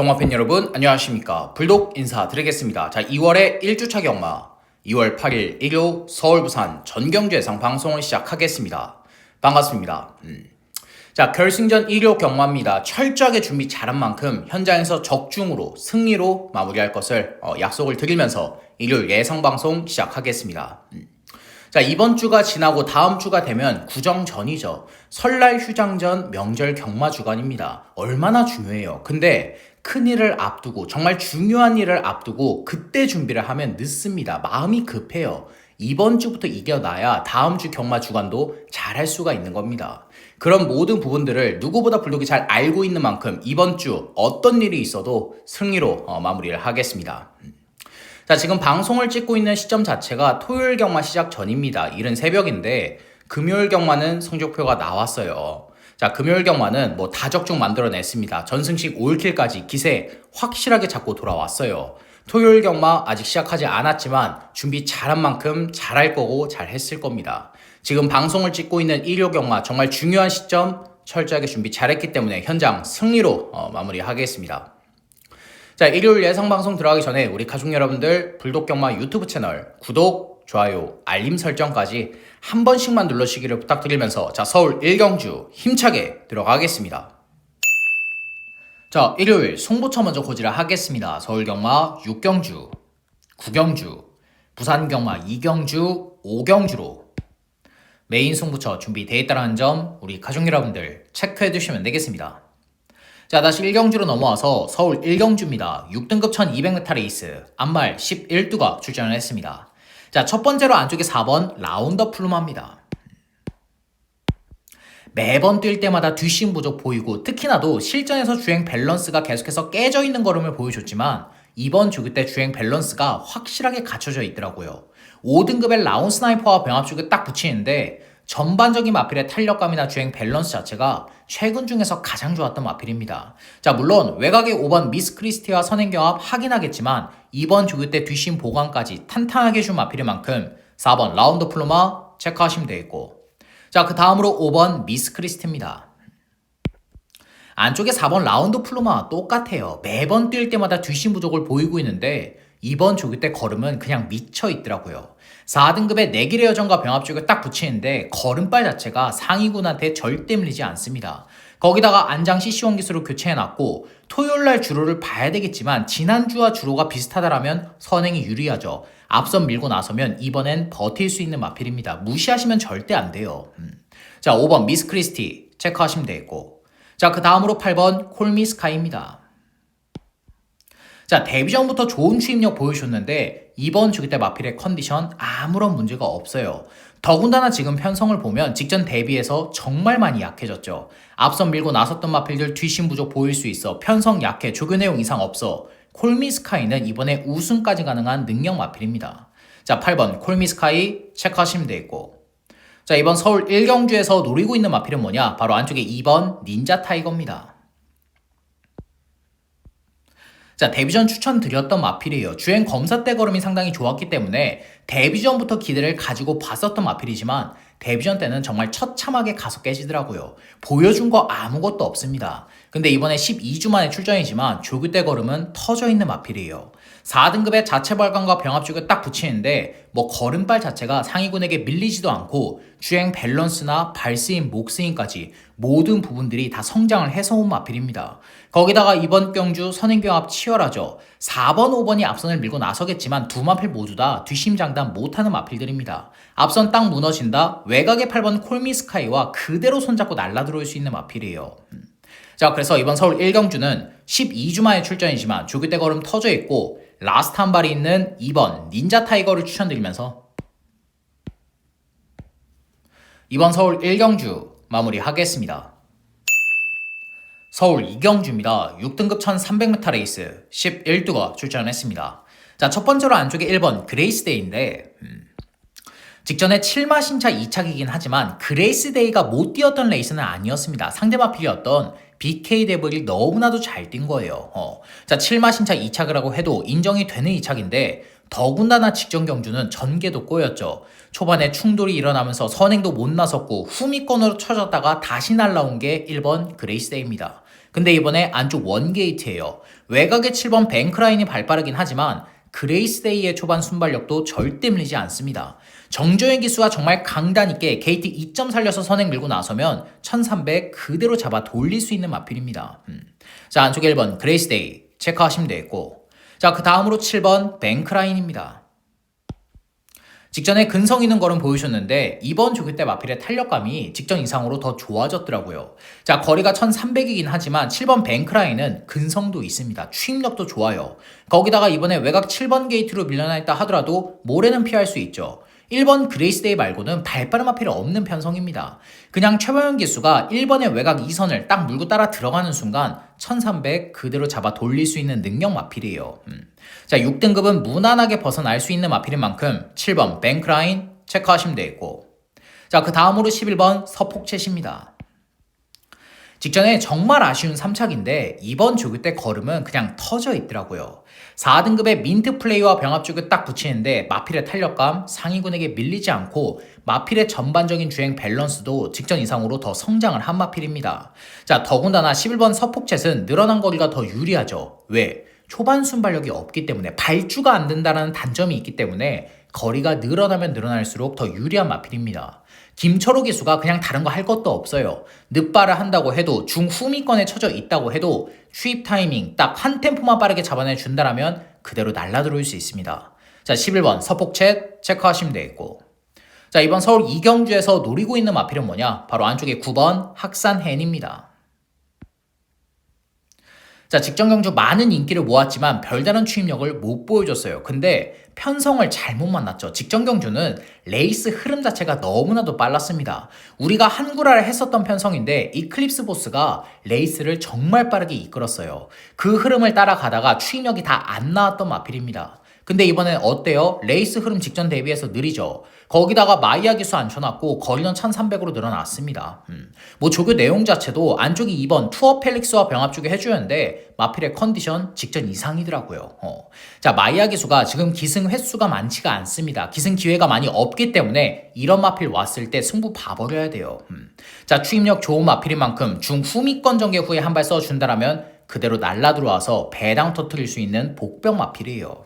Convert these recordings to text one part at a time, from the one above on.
경마팬 여러분 안녕하십니까. 불독 인사드리겠습니다. 자, 2월의 1주차 경마 2월 8일 일요 서울 부산 전경주 예상 방송을 시작하겠습니다. 반갑습니다. 자, 결승전 일요 경마입니다. 철저하게 준비 잘한 만큼 현장에서 적중으로 승리로 마무리할 것을 약속을 드리면서 일요일 예상 방송 시작하겠습니다. 자, 이번 주가 지나고 다음 주가 되면 구정전이죠. 설날 휴장전 명절 경마 주간입니다. 얼마나 중요해요. 근데 큰 일을 앞두고 정말 중요한 일을 앞두고 그때 준비를 하면 늦습니다. 마음이 급해요. 이번 주부터 이겨놔야 다음 주 경마 주간도 잘할 수가 있는 겁니다. 그런 모든 부분들을 누구보다 불독이 잘 알고 있는 만큼 이번 주 어떤 일이 있어도 승리로 마무리를 하겠습니다. 자, 지금 방송을 찍고 있는 시점 자체가 토요일 경마 시작 전입니다. 이른 새벽인데 금요일 경마는 성적표가 나왔어요. 자, 금요일 경마는 다적중 만들어냈습니다. 전승식 5일킬까지 기세 확실하게 잡고 돌아왔어요. 토요일 경마 아직 시작하지 않았지만 준비 잘한 만큼 잘할 거고 잘했을 겁니다. 지금 방송을 찍고 있는 일요 경마 정말 중요한 시점 철저하게 준비 잘했기 때문에 현장 승리로 마무리하겠습니다. 자, 일요일 예상 방송 들어가기 전에 우리 가족 여러분들 불독경마 유튜브 채널 구독, 좋아요, 알림 설정까지 한 번씩만 눌러주시기를 부탁드리면서 자, 서울 1경주 힘차게 들어가겠습니다. 자, 일요일 송부처 먼저 고지를 하겠습니다. 서울경마 6경주, 9경주, 부산경마 2경주, 5경주로 메인 송부처 준비되어 있다는 점 우리 가족 여러분들 체크해 두시면 되겠습니다. 자, 다시 1경주로 넘어와서 서울 1경주입니다. 6등급 1200m 레이스 안말 11두가 출전을 했습니다. 자, 첫 번째로 안쪽에 4번 라운더 플루마입니다. 매번 뛸 때마다 뒷심 부족 보이고 특히나도 실전에서 주행 밸런스가 계속해서 깨져 있는 걸음을 보여줬지만 이번 조기 때 주행 밸런스가 확실하게 갖춰져 있더라고요. 5등급의 라운 스나이퍼와 병합 쪽에 딱 붙이는데 전반적인 마필의 탄력감이나 주행 밸런스 자체가 최근 중에서 가장 좋았던 마필입니다. 자, 물론 외곽의 5번 미스 크리스티와 선행경합 하긴 하겠지만 이번 조기 때 뒷심 보강까지 탄탄하게 준 마필인 만큼 4번 라운드 플로마 체크하시면 되겠고, 자, 그 다음으로 5번 미스 크리스티입니다. 안쪽에 4번 라운드 플로마 똑같아요. 매번 뛸 때마다 뒷심 부족을 보이고 있는데 이번 조기 때 걸음은 그냥 미쳐 있더라고요. 4등급의 내길의 여정과 병합 쪽에 딱 붙이는데 걸음발 자체가 상위군한테 절대 밀리지 않습니다. 거기다가 안장 CC1 기수로 교체해놨고 토요일날 주로를 봐야 되겠지만 지난주와 주로가 비슷하다라면 선행이 유리하죠. 앞선 밀고 나서면 이번엔 버틸 수 있는 마필입니다. 무시하시면 절대 안 돼요. 자, 5번 미스 크리스티 체크하시면 되겠고, 자, 그 다음으로 8번 콜미 스카이입니다. 자, 데뷔전부터 좋은 추임력 보여줬는데 이번 주기 때 마필의 컨디션 아무런 문제가 없어요. 더군다나 지금 편성을 보면 직전 대비해서 정말 많이 약해졌죠. 앞선 밀고 나섰던 마필들 뒷심 부족 보일 수 있어. 편성 약해, 조교 내용 이상 없어. 콜미스카이는 이번에 우승까지 가능한 능력 마필입니다. 자, 8번 콜미스카이 체크하시면 되겠고, 자, 이번 서울 1경주에서 노리고 있는 마필은 뭐냐? 바로 안쪽에 2번 닌자 타이거입니다. 자, 데뷔전 추천드렸던 마필이에요. 주행 검사 때 걸음이 상당히 좋았기 때문에 데뷔전부터 기대를 가지고 봤었던 마필이지만 데뷔전 때는 정말 처참하게 가서 깨지더라고요. 보여준 거 아무것도 없습니다. 근데 이번에 12주 만에 출전이지만 조기 때 걸음은 터져 있는 마필이에요. 4등급의 자체 발광과 병합 쪽에 딱 붙이는데 걸음발 자체가 상위군에게 밀리지도 않고 주행 밸런스나 발스임, 목스임까지 모든 부분들이 다 성장을 해서 온 마필입니다. 거기다가 이번 경주 선행병합 치열하죠. 4번, 5번이 앞선을 밀고 나서겠지만 두 마필 모두 다 뒷심 장담 못하는 마필들입니다. 앞선 딱 무너진다. 외곽의 8번 콜미스카이와 그대로 손잡고 날라들어올 수 있는 마필이에요. 자, 그래서 이번 서울 1경주는 12주 만에 출전이지만 조기 때 걸음 터져 있고 라스트 한 발이 있는 2번 닌자 타이거를 추천드리면서 이번 서울 1경주 마무리하겠습니다. 서울 2경주입니다. 6등급 1300m 레이스 11두가 출전했습니다. 자, 첫 번째로 안쪽에 1번 그레이스데이인데 직전에 7마 신차 2착이긴 하지만 그레이스데이가 못 뛰었던 레이스는 아니었습니다. 상대 마필이었던 BK 데블이 너무나도 잘 뛴 거예요. 자, 7마 신차 2착을 하고 해도 인정이 되는 2착인데 더군다나 직전 경주는 전개도 꼬였죠. 초반에 충돌이 일어나면서 선행도 못 나섰고 후미권으로 쳐졌다가 다시 날라온 게 1번 그레이스데이입니다. 근데 이번에 안쪽 원게이트예요. 외곽의 7번 뱅크라인이 발빠르긴 하지만 그레이스데이의 초반 순발력도 절대 밀리지 않습니다. 정조현 기수가 정말 강단 있게 게이트 2점 살려서 선행 밀고 나서면 1300 그대로 잡아 돌릴 수 있는 마필입니다. 자, 안쪽에 1번 그레이스데이 체크하시면 되겠고, 자, 그 다음으로 7번 뱅크라인입니다. 직전에 근성 있는 걸음 보여주셨는데 이번 조교 때 마필의 탄력감이 직전 이상으로 더 좋아졌더라고요. 자, 거리가 1300이긴 하지만 7번 뱅크라인은 근성도 있습니다. 추임력도 좋아요. 거기다가 이번에 외곽 7번 게이트로 밀려나 있다 하더라도 모래는 피할 수 있죠. 1번 그레이스데이 말고는 발빠른 마필이 없는 편성입니다. 그냥 최범현 기수가 1번의 외곽 2선을 딱 물고 따라 들어가는 순간 1300 그대로 잡아 돌릴 수 있는 능력 마필이에요. 자, 6등급은 무난하게 벗어날 수 있는 마필인 만큼 7번 뱅크라인 체크하시면 되겠고, 자, 그 다음으로 11번 서폭챗입니다. 직전에 정말 아쉬운 3착인데 이번 조교 때 걸음은 그냥 터져 있더라고요. 4등급의 민트 플레이와 병합 조교 딱 붙이는데 마필의 탄력감, 상위군에게 밀리지 않고 마필의 전반적인 주행 밸런스도 직전 이상으로 더 성장을 한 마필입니다. 자, 더군다나 11번 서폭챗은 늘어난 거리가 더 유리하죠. 왜? 초반 순발력이 없기 때문에, 발주가 안 된다는 단점이 있기 때문에 거리가 늘어나면 늘어날수록 더 유리한 마필입니다. 김철호 기수가 그냥 다른 거 할 것도 없어요. 늦발을 한다고 해도 중후미권에 쳐져 있다고 해도 추입 타이밍 딱 한 템포만 빠르게 잡아내 준다라면 그대로 날라들어올 수 있습니다. 자, 11번 서폭챗 체크하시면 되겠고, 자, 이번 서울 이경주에서 노리고 있는 마필은 뭐냐? 바로 안쪽에 9번 학산헨입니다. 자, 직전 경주 많은 인기를 모았지만 별다른 추임력을 못 보여줬어요. 근데 편성을 잘못 만났죠. 직전 경주는 레이스 흐름 자체가 너무나도 빨랐습니다. 우리가 한구라를 했었던 편성인데 이클립스 보스가 레이스를 정말 빠르게 이끌었어요. 그 흐름을 따라가다가 추임력이 다 안 나왔던 마필입니다. 근데 이번엔 어때요? 레이스 흐름 직전 대비해서 느리죠. 거기다가 마이야 기수 앉혀놨고 거리는 1300으로 늘어났습니다. 뭐 조교 내용 자체도 안쪽이 2번 투어 펠릭스와 병합 쪽에 해주는데 마필의 컨디션 직전 이상이더라고요. 자, 마이야 기수가 지금 기승 횟수가 많지가 않습니다. 기승 기회가 많이 없기 때문에 이런 마필 왔을 때 승부 봐버려야 돼요. 자, 추임력 좋은 마필인 만큼 중후미권 전개 후에 한 발 써준다라면 그대로 날라 들어와서 배당 터트릴 수 있는 복병 마필이에요.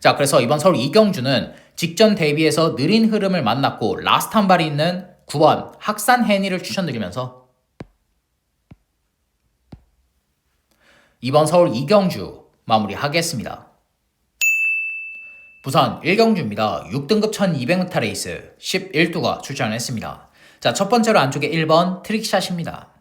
자, 그래서 이번 서울 이경주는 직전 대비해서 느린 흐름을 만났고 라스트 한 발이 있는 9번 학산헨이를 추천드리면서 이번 서울 이경주 마무리하겠습니다. 부산 1경주입니다. 6등급 1200m 레이스 11두가 출전을 했습니다. 자, 첫 번째로 안쪽에 1번 트릭샷입니다.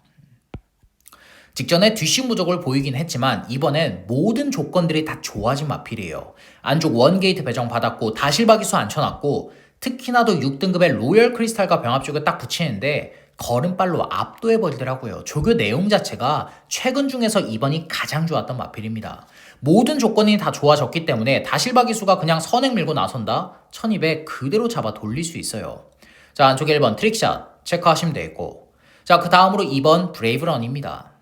직전에 뒷심 부족을 보이긴 했지만 이번엔 모든 조건들이 다 좋아진 마필이에요. 안쪽 원게이트 배정 받았고 다실바기수 앉혀놨고 특히나도 6등급의 로열 크리스탈과 병합 쪽에 딱 붙이는데 걸음발로 압도해버리더라고요. 조교 내용 자체가 최근 중에서 이번이 가장 좋았던 마필입니다. 모든 조건이 다 좋아졌기 때문에 다실바기수가 그냥 선행 밀고 나선다 1200 그대로 잡아 돌릴 수 있어요. 자, 안쪽에 1번 트릭샷 체크하시면 되겠고, 자, 그 다음으로 2번 브레이브런입니다.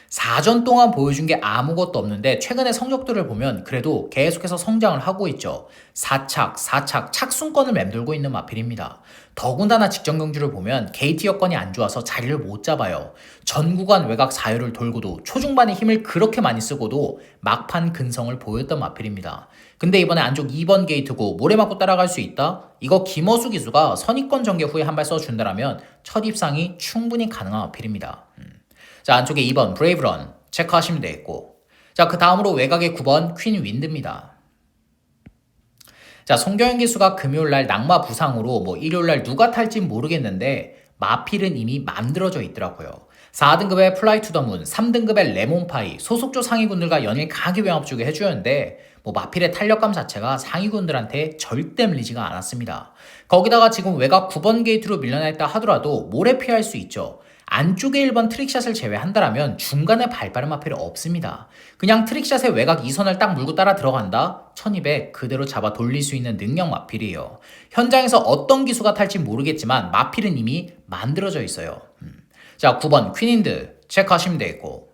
4전 동안 보여준 게 아무것도 없는데 최근의 성적들을 보면 그래도 계속해서 성장을 하고 있죠. 4착 착순권을 맴돌고 있는 마필입니다. 더군다나 직전 경주를 보면 게이트 여건이 안 좋아서 자리를 못 잡아요. 전 구간 외곽 4요를 돌고도 초중반에 힘을 그렇게 많이 쓰고도 막판 근성을 보였던 마필입니다. 근데 이번에 안쪽 2번 게이트고 모래 맞고 따라갈 수 있다? 이거 김어수 기수가 선입권 전개 후에 한 발 써준다라면 첫 입상이 충분히 가능한 마필입니다. 자, 안쪽에 2번 브레이브런 체크하시면 되겠고, 자, 그 다음으로 외곽의 9번 퀸 윈드입니다. 자, 송경현 기수가 금요일날 낙마 부상으로 일요일날 누가 탈지 모르겠는데 마필은 이미 만들어져 있더라고요. 4등급의 플라이 투 더 문, 3등급의 레몬파이, 소속조 상위군들과 연일 강하게 병합 주게 해주는데 마필의 탄력감 자체가 상위군들한테 절대 밀리지가 않았습니다. 거기다가 지금 외곽 9번 게이트로 밀려나 있다 하더라도 모래 피할 수 있죠. 안쪽에 1번 트릭샷을 제외한다라면 중간에 발빠른 마필이 없습니다. 그냥 트릭샷의 외곽 2선을 딱 물고 따라 들어간다? 1200 그대로 잡아 돌릴 수 있는 능력 마필이에요. 현장에서 어떤 기수가 탈지 모르겠지만 마필은 이미 만들어져 있어요. 자, 9번 퀸인드 체크하시면 되겠고,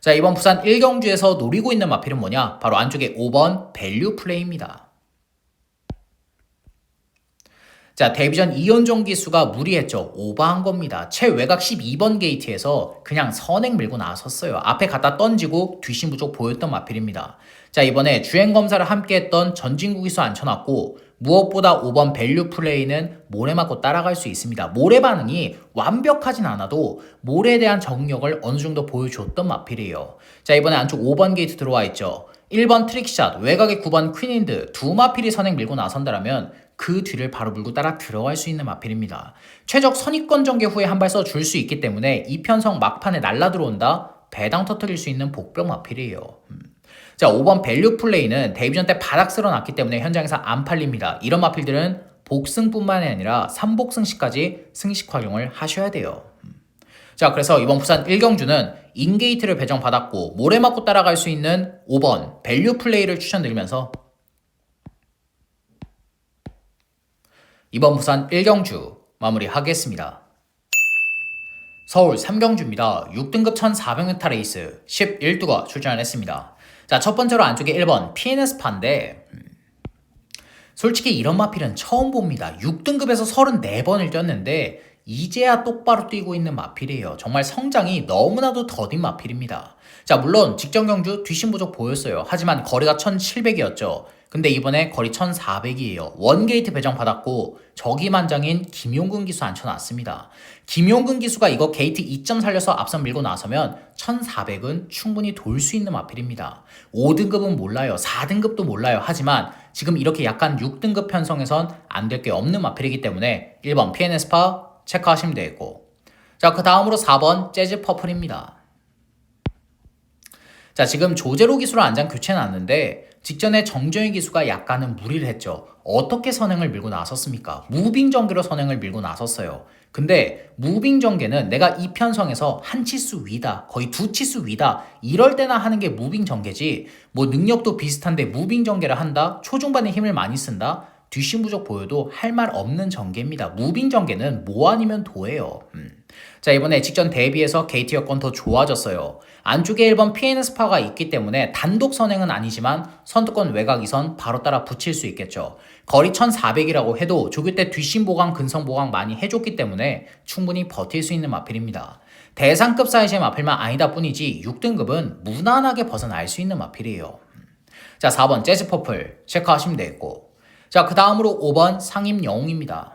자, 이번 부산 1경주에서 노리고 있는 마필은 뭐냐? 바로 안쪽에 5번 밸류 플레이입니다. 자, 데뷔전 이연종 기수가 무리했죠. 오버한 겁니다. 최외곽 12번 게이트에서 그냥 선행 밀고 나섰어요. 앞에 갖다 던지고 뒷심 부족 보였던 마필입니다. 자, 이번에 주행 검사를 함께 했던 전진구 기수 앉혀놨고 무엇보다 5번 밸류 플레이는 모래 맞고 따라갈 수 있습니다. 모래 반응이 완벽하진 않아도 모래에 대한 적응력을 어느 정도 보여줬던 마필이에요. 자, 이번에 안쪽 5번 게이트 들어와 있죠. 1번 트릭샷, 외곽의 9번 퀸인드 두 마필이 선행 밀고 나선다라면 그 뒤를 바로 물고 따라 들어갈 수 있는 마필입니다. 최적 선입권 전개 후에 한 발 써 줄 수 있기 때문에 이 편성 막판에 날라 들어온다 배당 터뜨릴 수 있는 복병 마필이에요. 자, 5번 밸류 플레이는 데뷔전 때 바닥 쓸어놨기 때문에 현장에서 안 팔립니다. 이런 마필들은 복승뿐만이 아니라 3복승 시까지 승식 활용을 하셔야 돼요. 자, 그래서 이번 부산 1경주는 인게이트를 배정받았고 모래 맞고 따라갈 수 있는 5번 밸류 플레이를 추천드리면서 이번 부산 1경주 마무리하겠습니다. 서울 3경주입니다. 6등급 1400m 레이스 11두가 출전을 했습니다. 자, 첫 번째로 안쪽에 1번 PNS파인데 솔직히 이런 마필은 처음 봅니다. 6등급에서 34번을 뛰었는데 이제야 똑바로 뛰고 있는 마필이에요. 정말 성장이 너무나도 더딘 마필입니다. 자, 물론 직전 경주 뒷심 부족 보였어요. 하지만 거리가 1700이었죠. 근데 이번에 거리 1400이에요. 원게이트 배정 받았고 저기만장인 김용근 기수 앉혀놨습니다. 김용근 기수가 이거 게이트 2점 살려서 앞선 밀고 나서면 1400은 충분히 돌 수 있는 마필입니다. 5등급은 몰라요. 4등급도 몰라요. 하지만 지금 이렇게 약간 6등급 편성에선 안 될 게 없는 마필이기 때문에 1번 PNS파 체크하시면 되겠고, 자, 그 다음으로 4번 재즈 퍼플입니다. 자, 지금 조제로 기수를 안장 교체해놨는데 직전에 정정희 기수가 약간은 무리를 했죠. 어떻게 선행을 밀고 나섰습니까? 무빙 전개로 선행을 밀고 나섰어요. 근데 무빙 전개는 내가 이 편성에서 한 치수 위다, 거의 두 치수 위다, 이럴 때나 하는 게 무빙 전개지, 뭐 능력도 비슷한데 무빙 전개를 한다? 초중반에 힘을 많이 쓴다? 뒷심 부족 보여도 할 말 없는 전개입니다. 무빙 전개는 뭐 아니면 도예요. 자, 이번에 직전 대비해서 게이트 여건 더 좋아졌어요. 안쪽에 1번 PNS파가 있기 때문에 단독 선행은 아니지만 선두권 외곽 2선 바로 따라 붙일 수 있겠죠. 거리 1400이라고 해도 조교 때 뒷심 보강, 근성 보강 많이 해줬기 때문에 충분히 버틸 수 있는 마필입니다. 대상급 사이즈의 마필만 아니다 뿐이지 6등급은 무난하게 벗어날 수 있는 마필이에요. 자, 4번 재즈 퍼플 체크하시면 되겠고, 자, 그 다음으로 5번 상임 영웅입니다.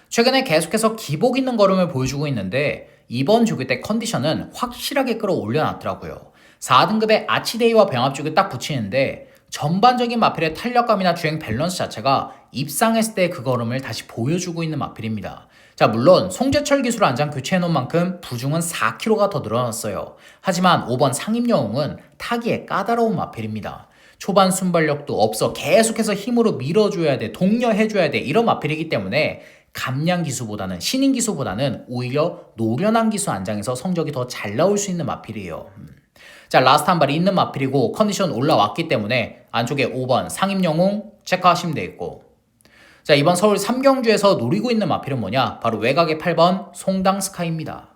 최근에 계속해서 기복 있는 걸음을 보여주고 있는데 이번 조교 때 컨디션은 확실하게 끌어올려놨더라고요. 4등급의 아치데이와 병합 쪽에 딱 붙이는데 전반적인 마필의 탄력감이나 주행 밸런스 자체가 입상했을 때 그 걸음을 다시 보여주고 있는 마필입니다. 자, 물론 송재철 기수를 안장 교체해놓은 만큼 부중은 4kg가 더 늘어났어요. 하지만 5번 상임영웅은 타기에 까다로운 마필입니다. 초반 순발력도 없어 계속해서 힘으로 밀어줘야 돼, 독려해줘야 돼, 이런 마필이기 때문에 감량 기수보다는, 신인 기수보다는 오히려 노련한 기수 안장에서 성적이 더 잘 나올 수 있는 마필이에요. 자, 라스트 한 발이 있는 마필이고 컨디션 올라왔기 때문에 안쪽에 5번 상임영웅 체크하시면 되겠고, 자, 이번 서울 3경주에서 노리고 있는 마필은 뭐냐? 바로 외곽의 8번 송당스카이입니다.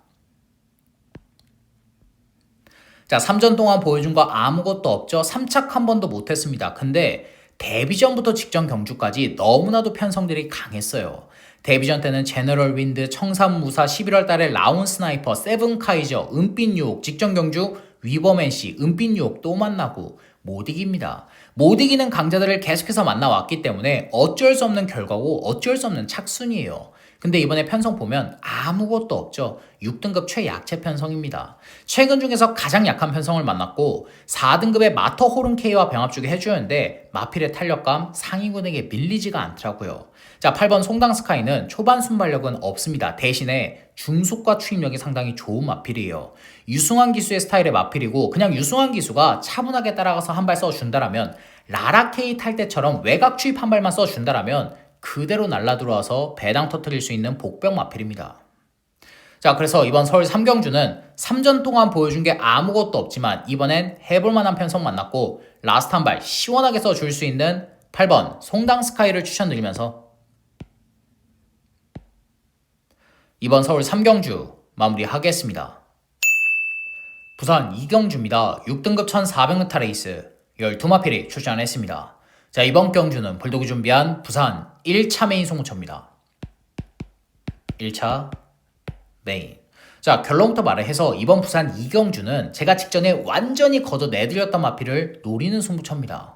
자, 3전 동안 보여준 거 아무것도 없죠. 3착 한 번도 못했습니다. 근데 데뷔전부터 직전 경주까지 너무나도 편성들이 강했어요. 데뷔전 때는 제너럴 윈드, 청산무사, 11월 달에 라운 스나이퍼, 세븐 카이저, 은빛 유혹, 직전 경주 위버맨씨, 은빛 유혹 또 만나고 못 이깁니다. 못 이기는 강자들을 계속해서 만나왔기 때문에 어쩔 수 없는 결과고 어쩔 수 없는 착순이에요. 근데 이번에 편성 보면 아무것도 없죠. 6등급 최약체 편성입니다. 최근 중에서 가장 약한 편성을 만났고 4등급의 마터 호른 K와 병합 주게 해주었는데 마필의 탄력감 상위군에게 밀리지가 않더라고요. 자, 8번 송당 스카이는 초반 순발력은 없습니다. 대신에 중속과 추임력이 상당히 좋은 마필이에요. 유승환 기수의 스타일의 마필이고 그냥 유승환 기수가 차분하게 따라가서 한 발 써준다라면, 라라 K 탈 때처럼 외곽 추입 한 발만 써준다라면 그대로 날라 들어와서 배당 터뜨릴 수 있는 복병 마필입니다. 자, 그래서 이번 서울 3경주는 3전 동안 보여준 게 아무것도 없지만 이번엔 해볼 만한 편성 만났고 라스트 한 발 시원하게 써줄 수 있는 8번 송당 스카이를 추천드리면서 이번 서울 3경주 마무리하겠습니다. 부산 2경주입니다. 6등급 1400m 레이스 12마필이 출전했습니다. 자, 이번 경주는 불독이 준비한 부산 1차 메인 송무초입니다. 1차 메인. 자, 결론부터 말을 해서 이번 부산 2경주는 제가 직전에 완전히 걷어내드렸던 마필을 노리는 승부처입니다.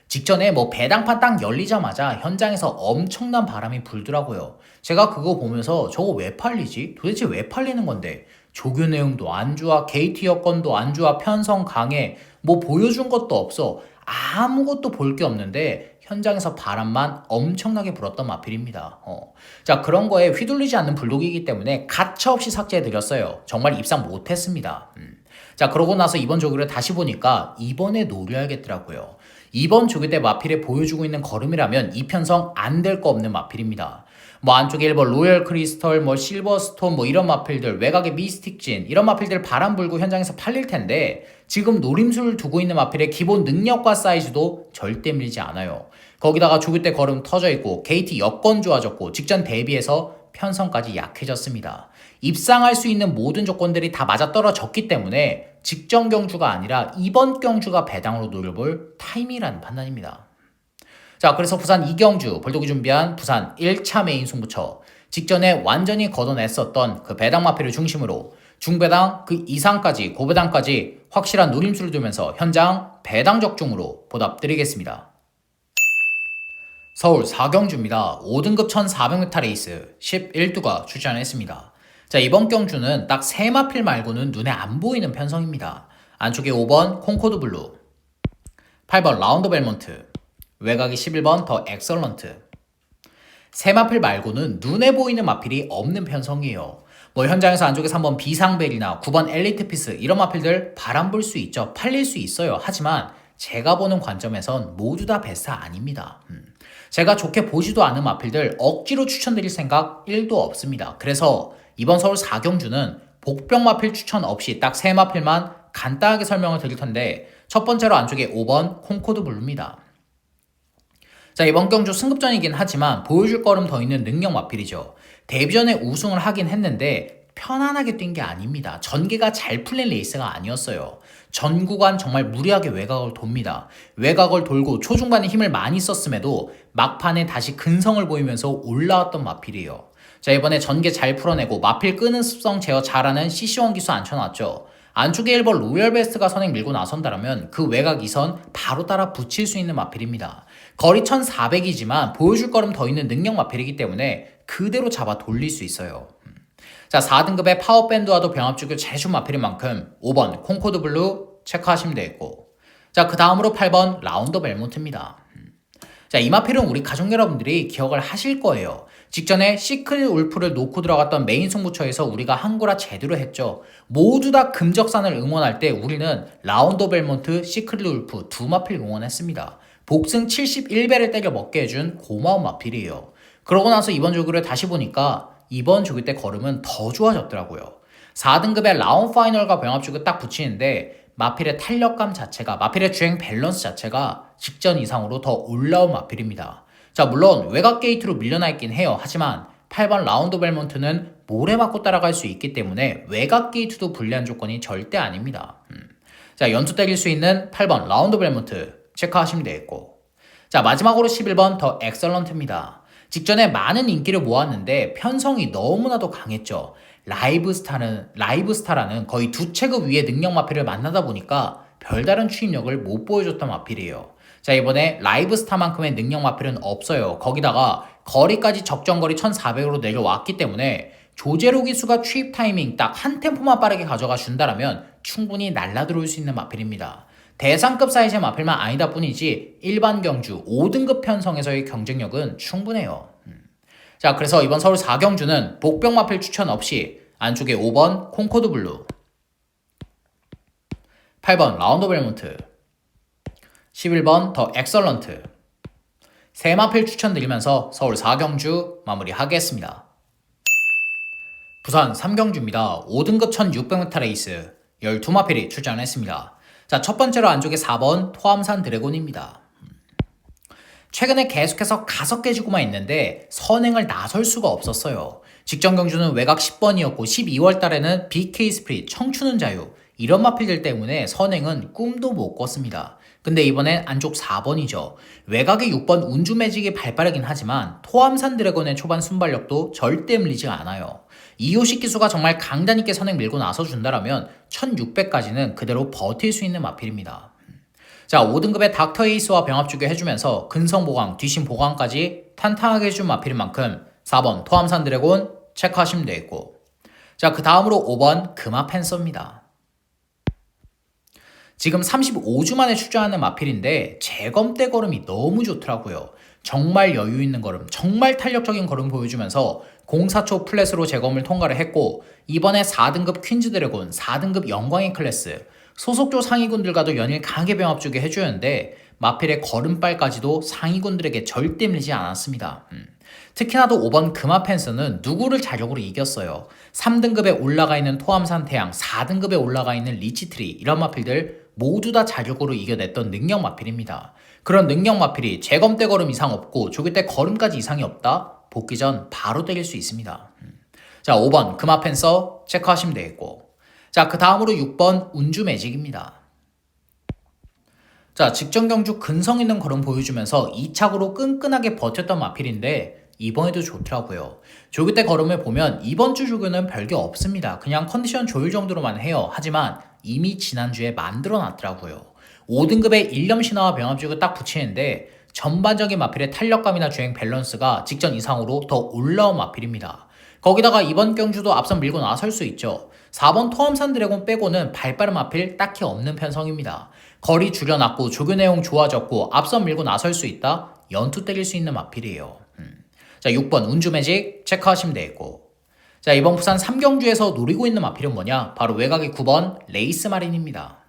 직전에 뭐 배당판 딱 열리자마자 현장에서 엄청난 바람이 불더라고요. 제가 그거 보면서 저거 왜 팔리지? 도대체 왜 팔리는 건데? 조교 내용도 안 좋아, 게이트 여건도 안 좋아, 편성 강해, 뭐 보여준 것도 없어. 아무것도 볼 게 없는데 현장에서 바람만 엄청나게 불었던 마필입니다. 자, 그런 거에 휘둘리지 않는 불독이기 때문에 가차없이 삭제해드렸어요. 정말 입상 못했습니다. 자, 그러고 나서 이번 조교를 다시 보니까 이번에 노려야겠더라고요. 이번 조교 때 마필에 보여주고 있는 걸음이라면 이 편성 안 될 거 없는 마필입니다. 뭐 안쪽에 1번 로열 크리스털, 뭐 실버스톤, 뭐 이런 마필들, 외곽의 미스틱진 이런 마필들 바람 불고 현장에서 팔릴 텐데 지금 노림수를 두고 있는 마필의 기본 능력과 사이즈도 절대 밀리지 않아요. 거기다가 조교 때 걸음 터져 있고 게이트 여건 좋아졌고 직전 대비해서 편성까지 약해졌습니다. 입상할 수 있는 모든 조건들이 다 맞아떨어졌기 때문에 직전 경주가 아니라 이번 경주가 배당으로 노려볼 타임이라는 판단입니다. 자, 그래서 부산 2경주 불독이 준비한 부산 1차 메인 승부처 직전에 완전히 걷어냈었던 그 배당 마필을 중심으로 중배당 그 이상까지 고배당까지 확실한 노림수를 두면서 현장 배당 적중으로 보답드리겠습니다. 서울 4경주입니다. 5등급 1400m 레이스 11두가 출전했습니다. 자, 이번 경주는 딱 3마필 말고는 눈에 안 보이는 편성입니다. 안쪽에 5번 콩코드 블루, 8번 라운드 벨몬트, 외곽이 11번 더 엑설런트. 3마필 말고는 눈에 보이는 마필이 없는 편성이에요. 뭐 현장에서 안쪽에서 3번 비상벨이나 9번 엘리트 피스 이런 마필들 바람 불 수 있죠. 팔릴 수 있어요. 하지만 제가 보는 관점에선 모두 다 베스트 아닙니다. 제가 좋게 보지도 않은 마필들 억지로 추천드릴 생각 1도 없습니다. 그래서 이번 서울 4경주는 복병 마필 추천 없이 딱 3마필만 간단하게 설명을 드릴 텐데 첫 번째로 안쪽에 5번 콩코드 블루입니다. 자, 이번 경주 승급전이긴 하지만 보여줄 걸음 더 있는 능력 마필이죠. 데뷔전에 우승을 하긴 했는데 편안하게 뛴 게 아닙니다. 전개가 잘 풀린 레이스가 아니었어요. 전 구간 정말 무리하게 외곽을 돕니다. 외곽을 돌고 초중반에 힘을 많이 썼음에도 막판에 다시 근성을 보이면서 올라왔던 마필이에요. 자, 이번에 전개 잘 풀어내고 마필 끄는 습성 제어 잘하는 CC1 기수 앉혀놨죠. 안쪽에 1번 로열 베스트가 선행 밀고 나선다라면 그 외곽 2선 바로 따라 붙일 수 있는 마필입니다. 거리 1400이지만 보여줄 걸음 더 있는 능력 마필이기 때문에 그대로 잡아 돌릴 수 있어요. 자, 4등급의 파워밴드와도 병합주교 잘해준 마필인 만큼 5번 콩코드 블루 체크하시면 되겠고, 자, 그 다음으로 8번 라운더 벨몬트입니다. 자, 이 마필은 우리 가족 여러분들이 기억을 하실 거예요. 직전에 시크릿 울프를 놓고 들어갔던 메인 승부처에서 우리가 한구라 제대로 했죠. 모두 다 금적산을 응원할 때 우리는 라운더 벨몬트, 시크릿 울프 두 마필 응원했습니다. 복승 71배를 때려 먹게 해준 고마운 마필이에요. 그러고 나서 이번 조교를 다시 보니까 이번 조교 때 걸음은 더 좋아졌더라고요. 4등급의 라운 파이널과 병합주교 딱 붙이는데 마필의 탄력감 자체가, 마필의 주행 밸런스 자체가 직전 이상으로 더 올라온 마필입니다. 자, 물론 외곽 게이트로 밀려나 있긴 해요. 하지만 8번 라운드 벨몬트는 모래 맞고 따라갈 수 있기 때문에 외곽 게이트도 불리한 조건이 절대 아닙니다. 자, 연투 때릴 수 있는 8번 라운드 벨몬트 체크하시면 되겠고, 자, 마지막으로 11번 더 엑설런트입니다. 직전에 많은 인기를 모았는데 편성이 너무나도 강했죠. 라이브스타라는 거의 두 체급 위의 능력 마필을 만나다 보니까 별다른 추임력을 못 보여줬던 마필이에요. 자, 이번에 라이브스타만큼의 능력 마필은 없어요. 거기다가 거리까지 적정거리 1400으로 내려왔기 때문에 조제로 기수가 추입 타이밍 딱 한 템포만 빠르게 가져가 준다라면 충분히 날라들어올 수 있는 마필입니다. 대상급 사이즈의 마필만 아니다 뿐이지 일반 경주 5등급 편성에서의 경쟁력은 충분해요. 자, 그래서 이번 서울 4경주는 복병 마필 추천 없이 안쪽에 5번 콩코드 블루, 8번 라운드 벨몬트, 11번 더 엑설런트 3마필 추천드리면서 서울 4경주 마무리하겠습니다. 부산 3경주입니다. 5등급 1600m 레이스 12마필이 출전했습니다. 자, 첫 번째로 안쪽에 4번 토암산 드래곤입니다. 최근에 계속해서 가석해지고만 있는데 선행을 나설 수가 없었어요. 직전 경주는 외곽 10번이었고 12월 달에는 BK 스프릿, 청춘은 자유 이런 마필들 때문에 선행은 꿈도 못 꿨습니다. 근데 이번엔 안쪽 4번이죠. 외곽의 6번 운주 매직이 발빠르긴 하지만 토암산 드래곤의 초반 순발력도 절대 밀리지가 않아요. 이호식 기수가 정말 강단 있게 선행 밀고 나서 준다라면 1600까지는 그대로 버틸 수 있는 마필입니다. 자, 5등급의 닥터 에이스와 병합 주교 해주면서 근성 보강, 뒤심 보강까지 탄탄하게 해준 마필인 만큼 4번 토암산 드래곤 체크하시면 되겠고, 자, 그 다음으로 5번 금화 팬서입니다. 지금 35주 만에 출전하는 마필인데 재검대 걸음이 너무 좋더라고요. 정말 여유 있는 걸음, 정말 탄력적인 걸음 보여주면서 04초 플랫으로 재검을 통과를 했고, 이번에 4등급 퀸즈 드래곤, 4등급 영광의 클래스, 소속조 상위군들과도 연일 강하게 병합주게 해주는데 마필의 걸음빨까지도 상위군들에게 절대 밀리지 않았습니다. 특히나도 5번 금화 펜서는 누구를 자력으로 이겼어요. 3등급에 올라가 있는 토암산 태양, 4등급에 올라가 있는 리치트리, 이런 마필들 모두 다 자력으로 이겨냈던 능력 마필입니다. 그런 능력 마필이 재검대 걸음 이상 없고 조교대 걸음까지 이상이 없다? 복귀 전 바로 때릴 수 있습니다. 자, 5번 금화 펜서 체크하시면 되겠고, 자, 그 다음으로 6번 운주 매직입니다. 자, 직전 경주 근성 있는 걸음 보여주면서 2착으로 끈끈하게 버텼던 마필인데 이번에도 좋더라고요. 조교 때 걸음을 보면 이번 주 조교는 별게 없습니다. 그냥 컨디션 조율 정도로만 해요. 하지만 이미 지난주에 만들어 놨더라고요. 5등급의 일념 신화와 병합 조교 딱 붙이는데 전반적인 마필의 탄력감이나 주행 밸런스가 직전 이상으로 더 올라온 마필입니다. 거기다가 이번 경주도 앞선 밀고 나설 수 있죠. 4번 토암산 드래곤 빼고는 발빠른 마필 딱히 없는 편성입니다. 거리 줄여놨고 조교 내용 좋아졌고 앞선 밀고 나설 수 있다? 연투 때릴 수 있는 마필이에요. 자, 6번 운주 매직 체크하시면 되겠고, 자, 이번 부산 3경주에서 노리고 있는 마필은 뭐냐? 바로 외곽의 9번 레이스 마린입니다.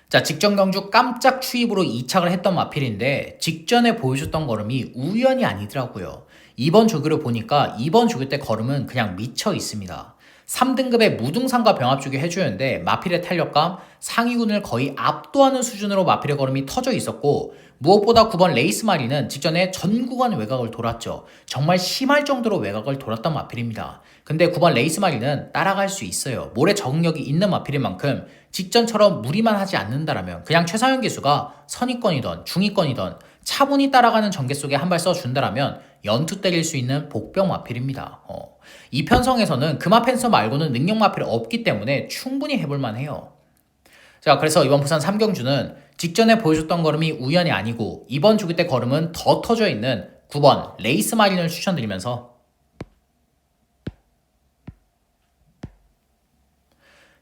자, 직전 경주 깜짝 추입으로 2착을 했던 마필인데 직전에 보여줬던 걸음이 우연이 아니더라고요. 이번 조교를 보니까 이번 조교 때 걸음은 그냥 미쳐 있습니다. 3등급의 무등산과 병합주기 해주는데 마필의 탄력감, 상위군을 거의 압도하는 수준으로 마필의 걸음이 터져 있었고, 무엇보다 9번 레이스 마리는 직전에 전 구간 외곽을 돌았죠. 정말 심할 정도로 외곽을 돌았던 마필입니다. 근데 9번 레이스 마리는 따라갈 수 있어요. 모래 적응력이 있는 마필인 만큼 직전처럼 무리만 하지 않는다라면 그냥 최상현 기수가 선위권이던 중위권이던 차분히 따라가는 전개 속에 한 발 써준다라면 연투 때릴 수 있는 복병 마필입니다. 이 편성에서는 금화 펜서 말고는 능력 마필이 없기 때문에 충분히 해볼만 해요. 자, 그래서 이번 부산 3경주는 직전에 보여줬던 걸음이 우연이 아니고 이번 주기 때 걸음은 더 터져 있는 9번 레이스 마린을 추천드리면서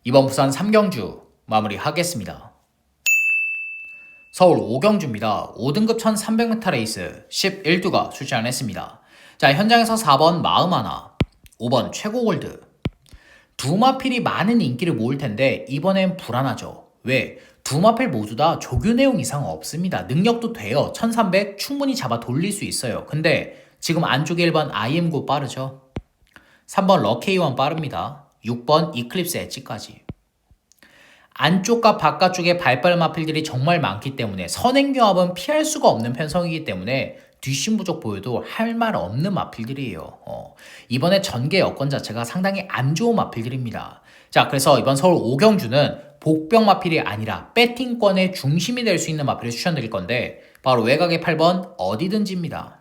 이번 부산 3경주 마무리하겠습니다. 서울 5경주입니다. 5등급 1300m 레이스 11두가 출전을 했습니다. 자, 현장에서 4번 마음 하나, 5번 최고 골드, 두 마필이 많은 인기를 모을 텐데 이번엔 불안하죠. 왜? 두 마필 모두 다 조교 내용 이상 없습니다. 능력도 돼요. 1300 충분히 잡아 돌릴 수 있어요. 근데 지금 안쪽에 1번 IM9 빠르죠. 3번 럭케이원 빠릅니다. 6번 이클립스 엣지까지. 안쪽과 바깥쪽에 발빠른 마필들이 정말 많기 때문에 선행교합은 피할 수가 없는 편성이기 때문에 뒷심 부족 보여도 할 말 없는 마필들이에요. 이번에 전개 여건 자체가 상당히 안 좋은 마필들입니다. 자, 그래서 이번 서울 5경주는 복병 마필이 아니라 배팅권의 중심이 될 수 있는 마필을 추천드릴 건데 바로 외곽의 8번 어디든지입니다.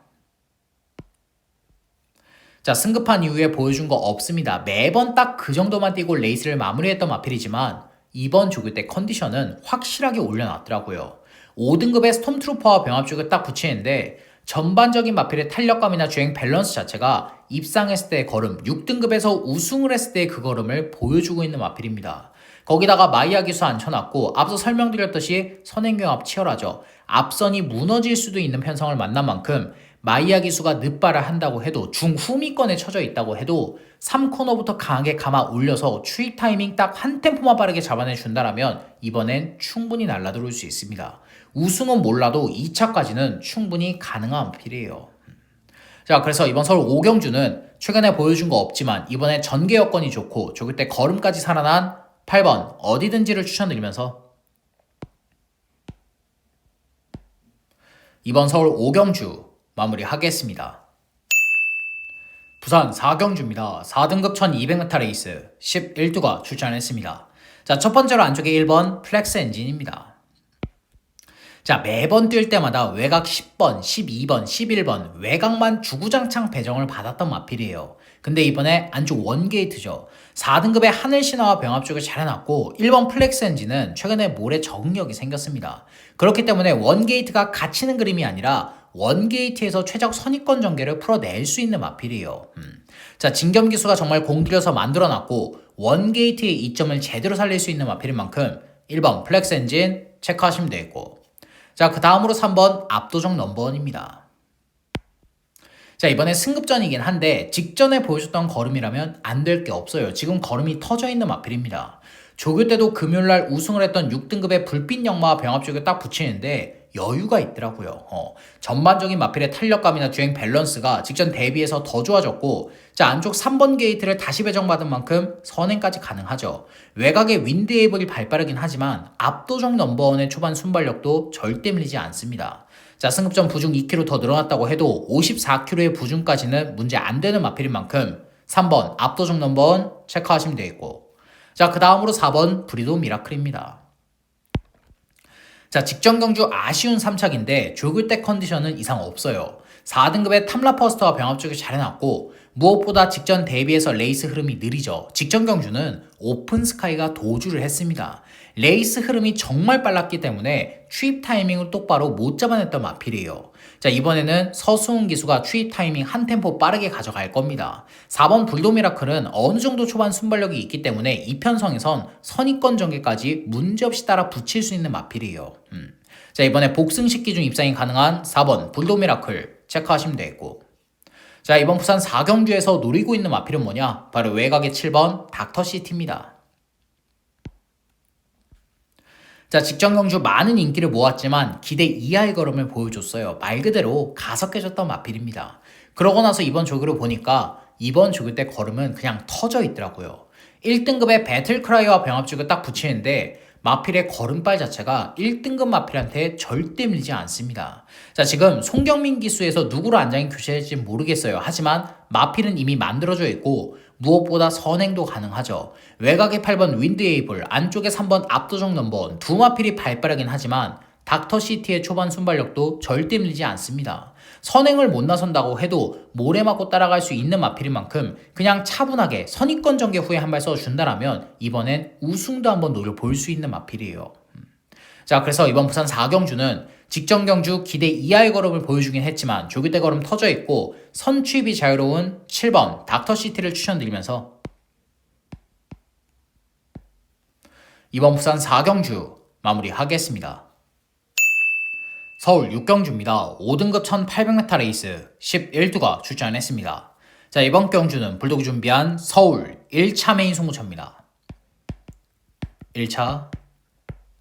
자, 승급한 이후에 보여준 거 없습니다. 매번 딱 그 정도만 뛰고 레이스를 마무리했던 마필이지만 이번 조교 때 컨디션은 확실하게 올려놨더라고요. 5등급의 스톰트루퍼와 병합쪽을 딱 붙이는데 전반적인 마필의 탄력감이나 주행 밸런스 자체가 입상했을 때의 걸음, 6등급에서 우승을 했을 때의 그 걸음을 보여주고 있는 마필입니다. 거기다가 마이야 기수 앉혀놨고 앞서 설명드렸듯이 선행경합 치열하죠. 앞선이 무너질 수도 있는 편성을 만난 만큼 마이야 기수가 늦발을 한다고 해도 중후미권에 처져 있다고 해도 3코너부터 강하게 감아 올려서 추입 타이밍 딱 한 템포만 빠르게 잡아내 준다라면 이번엔 충분히 날라들어올 수 있습니다. 우승은 몰라도 2차까지는 충분히 가능한 필이에요. 자, 그래서 이번 서울 5경주는 최근에 보여준 거 없지만 이번에 전개 여건이 좋고 조교 때 걸음까지 살아난 8번 어디든지를 추천드리면서 이번 서울 5경주 마무리하겠습니다. 부산 4경주입니다. 4등급 1200m 레이스 11두가 출전했습니다. 자, 첫 번째로 안쪽에 1번 플렉스 엔진입니다. 자, 매번 뛸 때마다 외곽 10번, 12번, 11번 외곽만 주구장창 배정을 받았던 마필이에요. 근데 이번에 안쪽 원게이트죠. 4등급의 하늘 신화와 병합 쪽을 잘 해놨고 1번 플렉스 엔진은 최근에 모래 적응력이 생겼습니다. 그렇기 때문에 원게이트가 갇히는 그림이 아니라 원게이트에서 최적 선입권 전개를 풀어낼 수 있는 마필이에요. 자, 진겸 기수가 정말 공들여서 만들어놨고 원게이트의 이점을 제대로 살릴 수 있는 마필인 만큼 1번 플렉스 엔진 체크하시면 되겠고, 자, 그 다음으로 3번 압도적 넘버원입니다. 자, 이번에 승급전이긴 한데 직전에 보여줬던 걸음이라면 안 될 게 없어요. 지금 걸음이 터져 있는 마필입니다. 조교 때도 금요일날 우승을 했던 6등급의 불빛 역마와 병합 쪽에 딱 붙이는데 여유가 있더라고요. 전반적인 마필의 탄력감이나 주행 밸런스가 직전 대비해서 더 좋아졌고, 자, 안쪽 3번 게이트를 다시 배정받은 만큼 선행까지 가능하죠. 외곽의 윈드에이블이 발빠르긴 하지만 압도적 넘버원의 초반 순발력도 절대 밀리지 않습니다. 자, 승급전 부중 2kg 더 늘어났다고 해도 54kg의 부중까지는 문제 안 되는 마필인 만큼 3번 압도적 넘버원 체크하시면 되겠고, 자, 그 다음으로 4번 브리도 미라클입니다. 자, 직전 경주 아쉬운 3착인데 조교 때 컨디션은 이상 없어요. 4등급의 탐라퍼스트와 병합 쪽이 잘 해놨고, 무엇보다 직전 대비해서 레이스 흐름이 느리죠. 직전 경주는 오픈 스카이가 도주를 했습니다. 레이스 흐름이 정말 빨랐기 때문에 추입 타이밍을 똑바로 못 잡아냈던 마필이에요. 자, 이번에는 서수훈 기수가 추입 타이밍 한 템포 빠르게 가져갈 겁니다. 4번 불도 미라클은 어느 정도 초반 순발력이 있기 때문에 이 편성에선 선입권 전개까지 문제없이 따라 붙일 수 있는 마필이에요. 자, 이번에 복승식기 중 입상이 가능한 4번 불도 미라클 체크하시면 되겠고, 자, 이번 부산 4경주에서 노리고 있는 마필은 뭐냐? 바로 외곽의 7번 닥터시티입니다. 자, 직전 경주 많은 인기를 모았지만 기대 이하의 걸음을 보여줬어요. 말 그대로 가석해졌던 마필입니다. 그러고 나서 이번 조교를 보니까 이번 조교 때 걸음은 그냥 터져 있더라고요. 1등급의 배틀크라이와 병합 쪽을 딱 붙이는데 마필의 걸음빨 자체가 1등급 마필한테 절대 밀지 않습니다. 자, 지금 송경민 기수에서 누구로 안장이 교체될지 모르겠어요. 하지만 마필은 이미 만들어져 있고 무엇보다 선행도 가능하죠. 외곽의 8번 윈드에이블, 안쪽에 3번 압도적 넘버원, 두 마필이 발빠르긴 하지만 닥터시티의 초반 순발력도 절대 밀리지 않습니다. 선행을 못 나선다고 해도 모래 맞고 따라갈 수 있는 마필인 만큼 그냥 차분하게 선입권 전개 후에 한 발 써준다라면 이번엔 우승도 한번 노려볼 수 있는 마필이에요. 자, 그래서 이번 부산 4경주는 직전 경주 기대 이하의 걸음을 보여주긴 했지만 조교 때 걸음 터져 있고 선취입이 자유로운 7번 닥터시티를 추천드리면서 이번 부산 4경주 마무리하겠습니다. 서울 6경주입니다. 5등급 1800m 레이스 11두가 출전했습니다. 자, 이번 경주는 불독이 준비한 서울 1차 메인 승부처입니다. 1차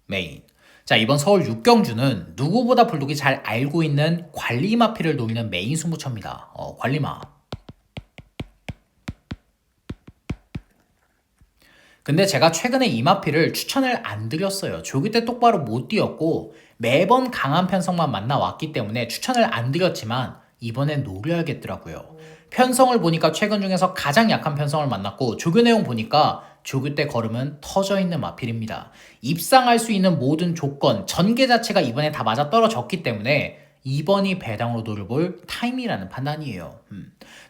메인. 자, 이번 서울 6경주는 누구보다 불독이 잘 알고 있는 관리마필을 노리는 메인 승부처입니다. 관리마. 근데 제가 최근에 이 마필을 추천을 안 드렸어요. 조기 때 똑바로 못 뛰었고 매번 강한 편성만 만나왔기 때문에 추천을 안 드렸지만 이번엔 노려야겠더라고요. 편성을 보니까 최근 중에서 가장 약한 편성을 만났고 조교 내용 보니까 조교 때 걸음은 터져 있는 마필입니다. 입상할 수 있는 모든 조건, 전개 자체가 이번에 다 맞아떨어졌기 때문에 이번이 배당으로 노려볼 타임이라는 판단이에요.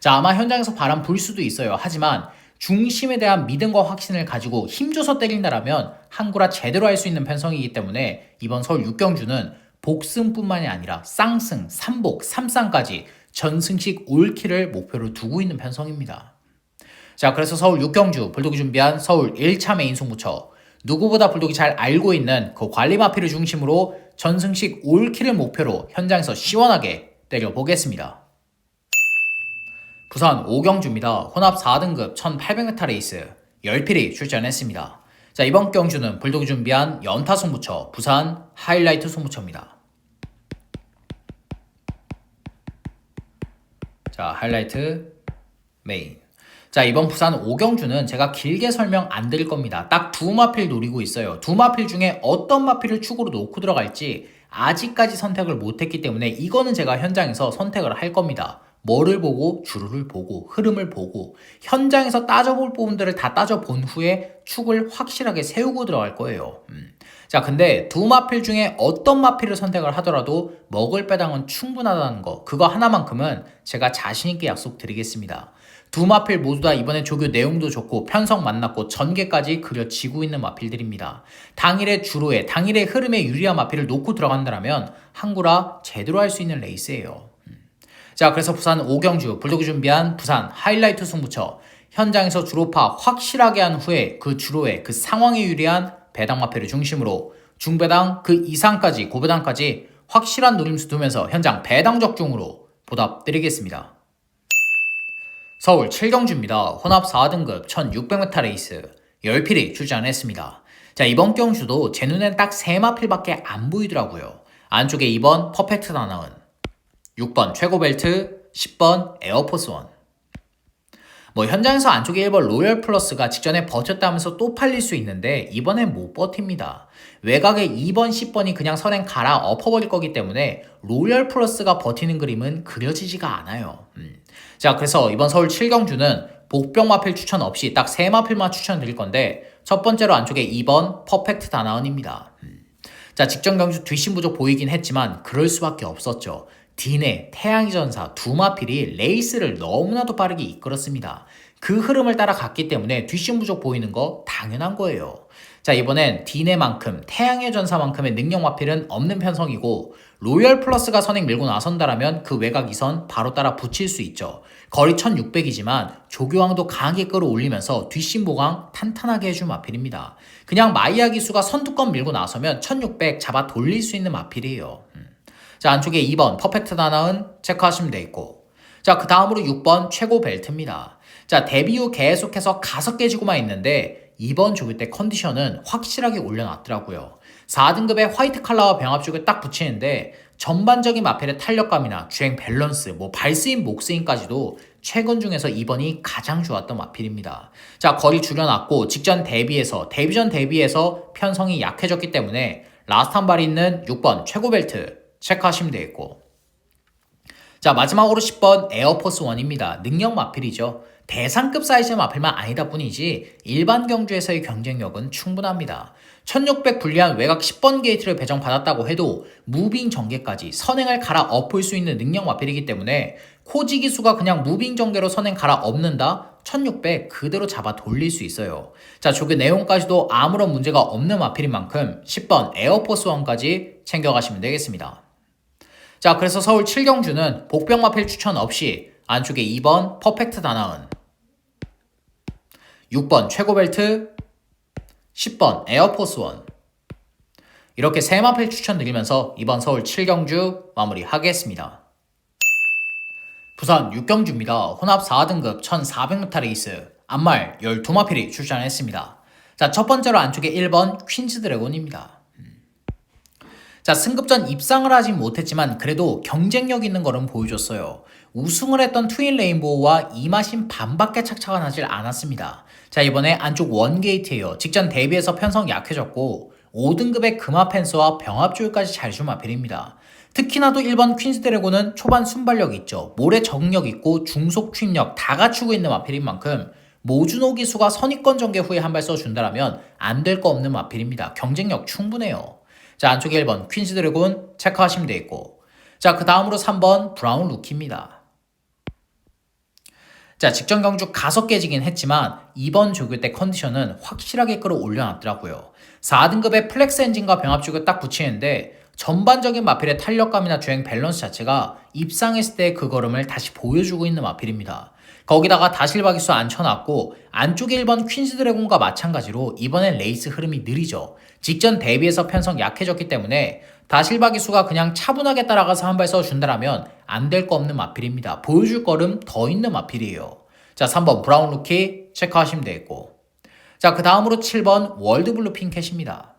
자, 아마 현장에서 바람 불 수도 있어요. 하지만 중심에 대한 믿음과 확신을 가지고 힘줘서 때린다라면 한구라 제대로 할 수 있는 편성이기 때문에 이번 서울 6경주는 복승뿐만이 아니라 쌍승, 삼복, 삼쌍까지 전승식 올킬을 목표로 두고 있는 편성입니다. 자, 그래서 서울 6경주 불독이 준비한 서울 1차 메인 승부처, 누구보다 불독이 잘 알고 있는 그 관리마필을 중심으로 전승식 올킬을 목표로 현장에서 시원하게 때려보겠습니다. 부산 5경주입니다. 혼합 4등급 1800m 레이스 10필이 출전했습니다. 자, 이번 경주는 불독이 준비한 연타 승부처 부산 하이라이트 승부처입니다. 자, 하이라이트 메인. 자, 이번 부산 5경주는 제가 길게 설명 안 드릴 겁니다. 딱 두 마필 노리고 있어요. 두 마필 중에 어떤 마필을 축으로 놓고 들어갈지 아직까지 선택을 못했기 때문에 이거는 제가 현장에서 선택을 할 겁니다. 뭐를 보고? 주루를 보고 흐름을 보고 현장에서 따져볼 부분들을 다 따져본 후에 축을 확실하게 세우고 들어갈 거예요. 자, 근데 두 마필 중에 어떤 마필을 선택을 하더라도 먹을 배당은 충분하다는 거, 그거 하나만큼은 제가 자신있게 약속드리겠습니다. 두 마필 모두 다 이번에 조교 내용도 좋고 편성 만났고 전개까지 그려지고 있는 마필들입니다. 당일의 주로에 당일의 흐름에 유리한 마필을 놓고 들어간다면 한구라 제대로 할 수 있는 레이스예요. 자, 그래서 부산 오경주 불독이 준비한 부산 하이라이트 승부처 현장에서 주로파 확실하게 한 후에 그 주로에 그 상황에 유리한 배당 마필을 중심으로 중배당 그 이상까지 고배당까지 확실한 노림수 두면서 현장 배당 적중으로 보답드리겠습니다. 서울 7경주입니다. 혼합 4등급 1600m 레이스 10필이 출전했습니다. 자, 이번 경주도 제 눈엔 딱 3마필밖에 안 보이더라고요. 안쪽에 2번 퍼펙트 다나운, 6번 최고벨트, 10번 에어포스1. 현장에서 안쪽에 1번 로열 플러스가 직전에 버텼다면서 또 팔릴 수 있는데 이번엔 못 버팁니다. 외곽에 2번, 10번이 그냥 선행 갈아 엎어버릴 거기 때문에 로열 플러스가 버티는 그림은 그려지지가 않아요. 자, 그래서 이번 서울 7경주는 복병 마필 추천 없이 딱 3마필만 추천드릴 건데 첫 번째로 안쪽에 2번 퍼펙트 다나은입니다. 자, 직전 경주 뒷심 부족 보이긴 했지만 그럴 수밖에 없었죠. 디네, 태양의 전사 두 마필이 레이스를 너무나도 빠르게 이끌었습니다. 그 흐름을 따라갔기 때문에 뒷심 부족 보이는 거 당연한 거예요. 자, 이번엔 디네만큼 태양의 전사만큼의 능력 마필은 없는 편성이고 로열 플러스가 선행 밀고 나선다라면 그 외곽 2선 바로 따라 붙일 수 있죠. 거리 1600이지만 조교왕도 강하게 끌어올리면서 뒷심 보강 탄탄하게 해준 마필입니다. 그냥 마이야 기수가 선두권 밀고 나서면 1600 잡아 돌릴 수 있는 마필이에요. 자, 안쪽에 2번 퍼펙트 다나은 체크하시면 되겠고, 자, 그 다음으로 6번 최고 벨트입니다. 자, 데뷔 후 계속해서 가서 깨지고만 있는데 이번 조교 때 컨디션은 확실하게 올려놨더라고요. 4등급의 화이트 칼라와 병합 쪽을 딱 붙이는데 전반적인 마필의 탄력감이나 주행 밸런스, 발스임, 목스임까지도 최근 중에서 2번이 가장 좋았던 마필입니다. 자, 거리 줄여놨고 직전 데뷔전 대비해서 편성이 약해졌기 때문에 라스트 한 발 있는 6번 최고 벨트 체크하시면 되겠고, 자, 마지막으로 10번 에어포스 1입니다. 능력 마필이죠. 대상급 사이즈의 마필만 아니다 뿐이지 일반 경주에서의 경쟁력은 충분합니다. 1600 불리한 외곽 10번 게이트를 배정받았다고 해도 무빙 전개까지 선행을 갈아 엎을 수 있는 능력 마필이기 때문에 코지 기수가 그냥 무빙 전개로 선행 갈아 엎는다? 1600 그대로 잡아 돌릴 수 있어요. 자, 조교 내용까지도 아무런 문제가 없는 마필인 만큼 10번 에어포스 1까지 챙겨가시면 되겠습니다. 자, 그래서 서울 7경주는 복병 마필 추천 없이 안쪽에 2번 퍼펙트 다나은, 6번 최고벨트, 10번 에어포스 1 이렇게 3마필 추천드리면서 이번 서울 7경주 마무리하겠습니다. 부산 6경주입니다. 혼합 4등급 1400m 레이스 앞말 12마필이 출전했습니다. 자, 첫 번째로 안쪽에 1번 퀸즈 드래곤입니다. 자, 승급전 입상을 하진 못했지만 그래도 경쟁력 있는 거는 보여줬어요. 우승을 했던 트윈 레인보우와 이마신 반밖에 착착은 하질 않았습니다. 자, 이번에 안쪽 원게이트예요. 직전 대비해서 편성 약해졌고 5등급의 금화 펜스와 병합조율까지 잘 준 마필입니다. 특히나도 1번 퀸즈 드래곤은 초반 순발력 있죠. 모래 적응력 있고 중속 추입력 다 갖추고 있는 마필인 만큼 모준호 기수가 선입권 전개 후에 한 발 써준다면 안 될 거 없는 마필입니다. 경쟁력 충분해요. 자, 안쪽에 1번 퀸즈 드래곤 체크하시면 되겠고, 자, 그 다음으로 3번 브라운 루키입니다. 자, 직전 경주 가서 깨지긴 했지만 이번 조교 때 컨디션은 확실하게 끌어올려놨더라고요. 4등급의 플렉스 엔진과 병합축을 딱 붙이는데 전반적인 마필의 탄력감이나 주행 밸런스 자체가 입상했을 때 그 걸음을 다시 보여주고 있는 마필입니다. 거기다가 다실바 기수 앉혀놨고 안쪽에 1번 퀸즈 드래곤과 마찬가지로 이번엔 레이스 흐름이 느리죠. 직전 대비해서 편성 약해졌기 때문에 다실바 기수가 그냥 차분하게 따라가서 한 발 써준다면 안 될 거 없는 마필입니다. 보여줄 걸음 더 있는 마필이에요. 자, 3번 브라운 루키 체크하시면 되겠고, 자, 그 다음으로 7번 월드블루 핑켓입니다.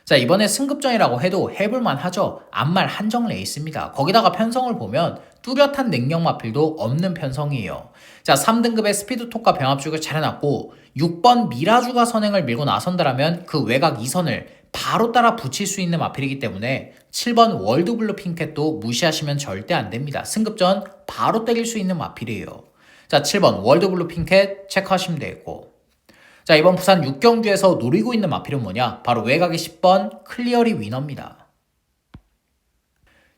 자, 이번에 승급전이라고 해도 해볼만 하죠. 앞말 한정 레이스입니다. 거기다가 편성을 보면 뚜렷한 능력 마필도 없는 편성이에요. 자, 3등급의 스피드톡과 병합축을 잘 해놨고 6번 미라주가 선행을 밀고 나선다라면 그 외곽 2선을 바로 따라 붙일 수 있는 마필이기 때문에 7번 월드블루 핑켓도 무시하시면 절대 안 됩니다. 승급전 바로 때릴 수 있는 마필이에요. 자, 7번 월드블루 핑켓 체크하시면 되고, 자, 이번 부산 6경주에서 노리고 있는 마필은 뭐냐? 바로 외곽의 10번 클리어리 위너입니다.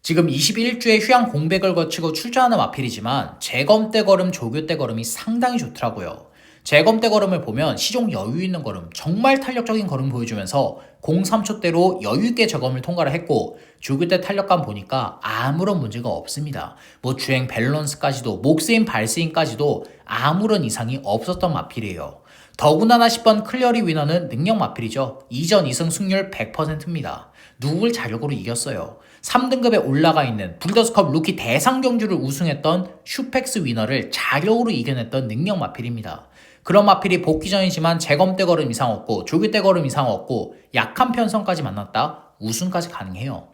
지금 21주에 휴양 공백을 거치고 출전하는 마필이지만 재검대 걸음, 조교대 걸음이 상당히 좋더라고요. 재검대 걸음을 보면 시종 여유 있는 걸음, 정말 탄력적인 걸음 보여주면서 0.3초대로 여유있게 저검을 통과를 했고, 조교대 탄력감 보니까 아무런 문제가 없습니다. 뭐 주행 밸런스까지도, 목스임 발스임까지도 아무런 이상이 없었던 마필이에요. 더구나 10번 클리어리 위너는 능력 마필이죠. 이전 2승 승률 100%입니다. 누굴 자력으로 이겼어요. 3등급에 올라가 있는 브리더스컵 루키 대상 경주를 우승했던 슈펙스 위너를 자력으로 이겨냈던 능력 마필입니다. 그런 마필이 복귀 전이지만 재검대 걸음 이상 없고 조교대 걸음 이상 없고 약한 편성까지 만났다 우승까지 가능해요.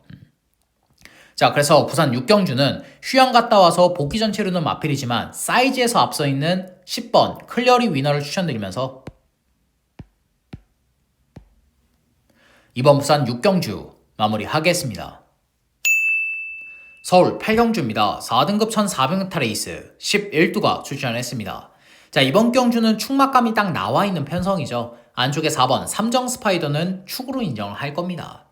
자, 그래서 부산 6경주는 휴양 갔다 와서 복귀 전 치르는 마필이지만 사이즈에서 앞서 있는 10번 클리어리 위너를 추천드리면서 이번 부산 6경주 마무리하겠습니다. 서울 8경주입니다. 4등급 1400m 레이스 11두가 출전했습니다. 자, 이번 경주는 축막감이 딱 나와 있는 편성이죠. 안쪽에 4번 삼정 스파이더는 축으로 인정을 할 겁니다.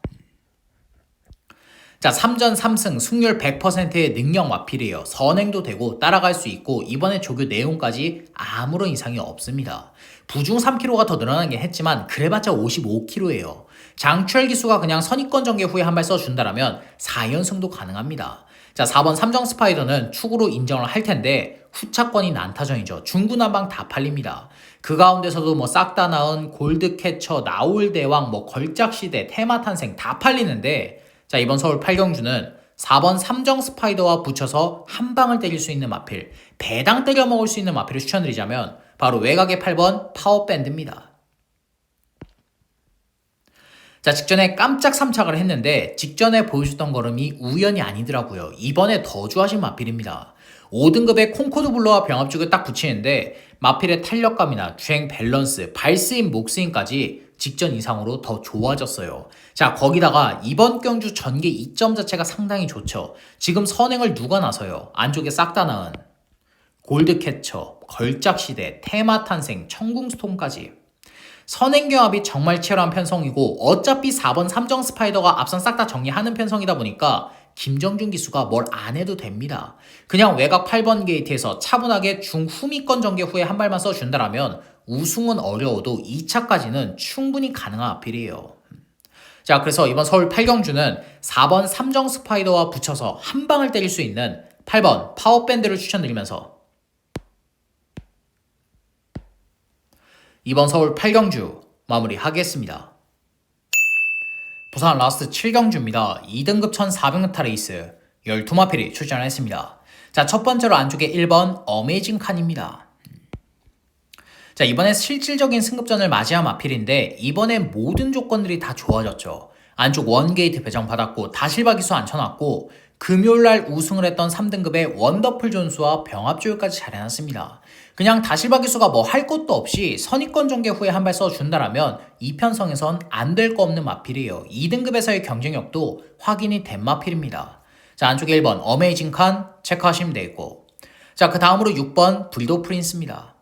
자, 3전 3승 승률 100%의 능력 마필이에요. 선행도 되고 따라갈 수 있고 이번에 조교 내용까지 아무런 이상이 없습니다. 부중 3kg가 더 늘어나긴 했지만 그래봤자 55kg예요. 장추열 기수가 그냥 선입권 전개 후에 한 발 써준다라면 4연승도 가능합니다. 자, 4번 삼정 스파이더는 축으로 인정을 할 텐데 후차권이 난타전이죠. 중구난방 다 팔립니다. 그 가운데서도 뭐 싹 다 나은 골드캐쳐, 나올대왕, 뭐 걸작시대, 테마탄생 다 팔리는데, 자, 이번 서울 8경주는 4번 삼정 스파이더와 붙여서 한 방을 때릴 수 있는 마필, 배당 때려 먹을 수 있는 마필을 추천드리자면 바로 외곽의 8번 파워밴드입니다. 자, 직전에 깜짝 3착을 했는데 직전에 보여줬던 걸음이 우연이 아니더라고요. 이번에 더 좋아진 마필입니다. 5등급의 콩코드 블러와 병합죽을 딱 붙이는데 마필의 탄력감이나 주행 밸런스, 발스임, 목스임까지 직전 이상으로 더 좋아졌어요. 자, 거기다가 이번 경주 전개 2점 자체가 상당히 좋죠. 지금 선행을 누가 나서요? 안쪽에 싹 다 나은 골드캐쳐, 걸작시대, 테마탄생, 천궁스톰까지 선행경합이 정말 치열한 편성이고 어차피 4번 삼정 스파이더가 앞선 싹 다 정리하는 편성이다 보니까 김정준 기수가 뭘 안 해도 됩니다. 그냥 외곽 8번 게이트에서 차분하게 중후미권 전개 후에 한 발만 써준다라면 우승은 어려워도 2차까지는 충분히 가능한 아필이에요. 자, 그래서 이번 서울 8경주는 4번 삼정 스파이더와 붙여서 한 방을 때릴 수 있는 8번 파워밴드를 추천드리면서 이번 서울 8경주 마무리하겠습니다. 부산 라스트 7경주입니다. 2등급 1400m 레이스 12마필이 출전했습니다. 자, 첫 번째로 안쪽에 1번 어메이징 칸입니다. 자, 이번에 실질적인 승급전을 맞이한 마필인데 이번에 모든 조건들이 다 좋아졌죠. 안쪽 원게이트 배정받았고 다실바 기수 앉혀놨고 금요일날 우승을 했던 3등급의 원더풀 존수와 병합조율까지 잘 해놨습니다. 그냥 다실바 기수가 뭐 할 것도 없이 선입권 전개 후에 한 발 써준다라면 이 편성에선 안 될 거 없는 마필이에요. 2등급에서의 경쟁력도 확인이 된 마필입니다. 자, 안쪽에 1번 어메이징 칸 체크하시면 되겠고, 자, 그 다음으로 6번 브리도 프린스입니다.